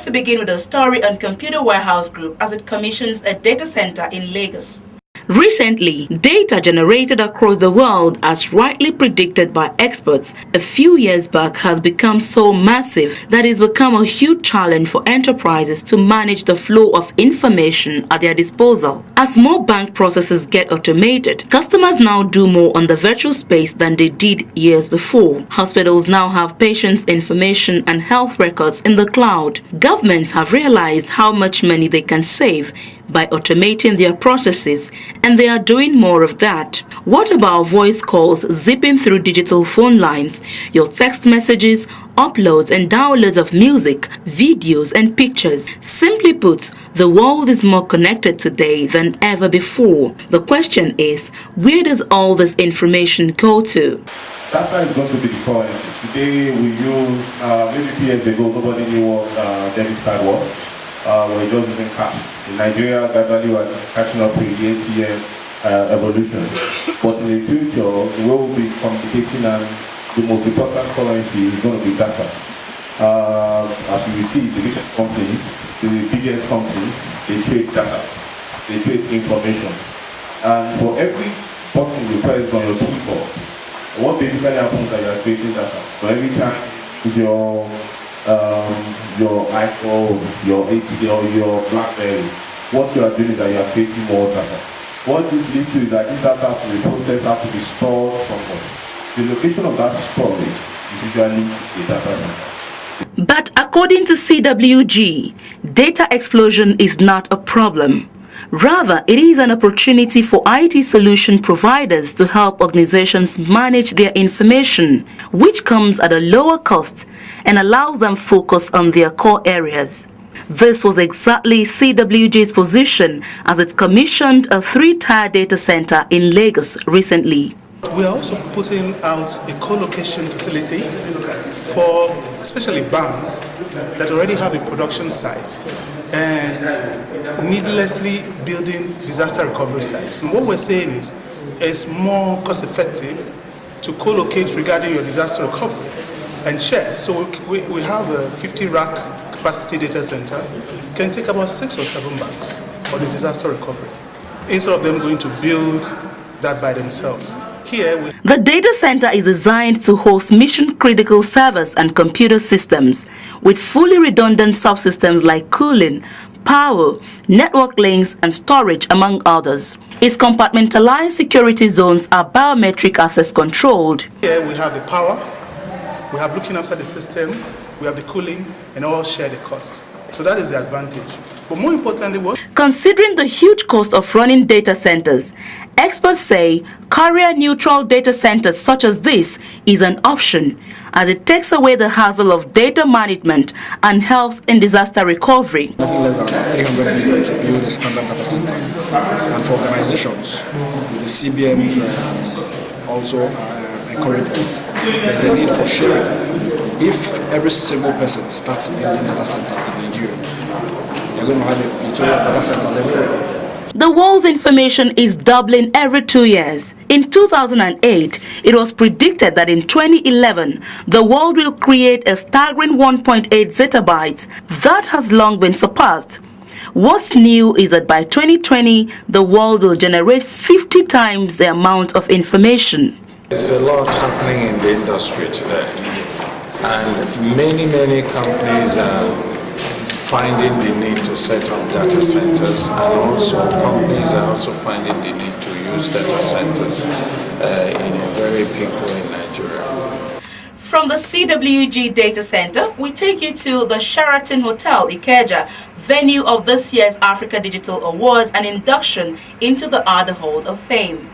to begin with a story on Computer Warehouse Group as it commissions a data center in Lagos. Recently, data generated across the world, as rightly predicted by experts a few years back, has become so massive that it's become a huge challenge for enterprises to manage the flow of information at their disposal. As more bank processes get automated, customers now do more on the virtual space than they did years before. Hospitals now have patients' information and health records in the cloud. Governments have realized how much money they can save by automating their processes, and they are doing more of that. What about voice calls zipping through digital phone lines, your text messages, uploads and downloads of music, videos and pictures? Simply put, the world is more connected today than ever before. The question is, where does all this information go to? Data is going to be the currency. Today we use, maybe a few years ago, nobody knew what debit card was. We're just using cash. In Nigeria, gradually we're catching up with the ATM evolution. But in the future, the way we'll be communicating, and the most important currency is going to be data. As you see, the biggest companies, they trade data. They trade information. And for every button you press on your keyboard, what basically happens is that you are creating data. For every time your iPhone, your ATL, your BlackBerry, what you are doing is that you are creating more data. What this leads to is that this data has to be processed, has to be stored somewhere. The location of that storage is usually a data center. But according to CWG, data explosion is not a problem. Rather, it is an opportunity for IT solution providers to help organizations manage their information, which comes at a lower cost and allows them focus on their core areas. This was exactly CWG's position as it commissioned a 3-tier data center in Lagos recently. We are also putting out a co-location facility for especially banks that already have a production site and needlessly building disaster recovery sites. And what we're saying is it's more cost effective to co-locate regarding your disaster recovery and share. So we have a 50 rack capacity data center, can take about 6 or 7 banks for the disaster recovery, instead of them going to build that by themselves. The data center is designed to host mission-critical servers and computer systems with fully redundant subsystems like cooling, power, network links, and storage, among others. Its compartmentalized security zones are biometric access controlled. Here we have the power, we have looking after the system, we have the cooling, and all share the cost. So that is the advantage. But more importantly, considering the huge cost of running data centers, experts say carrier-neutral data centers such as this is an option, as it takes away the hassle of data management and helps in disaster recovery. Nothing less than 300 million to build a standard data center. And for organizations, with the CBMs also encouragement, there's a need for sharing. If every single person starts building data centers in Nigeria, you're going to have a plethora of data centers everywhere. The world's information is doubling every 2 years. In 2008, it was predicted that in 2011, the world will create a staggering 1.8 zettabytes. That has long been surpassed. What's new is that by 2020, the world will generate 50 times the amount of information. There's a lot happening in the industry today, and many companies are finding the need to set up data centers, and also companies are also finding the need to use data centers in a very big way in Nigeria. From the CWG data center, we take you to the Sheraton Hotel Ikeja, venue of this year's Africa Digital Awards and induction into the Other Hall of Fame.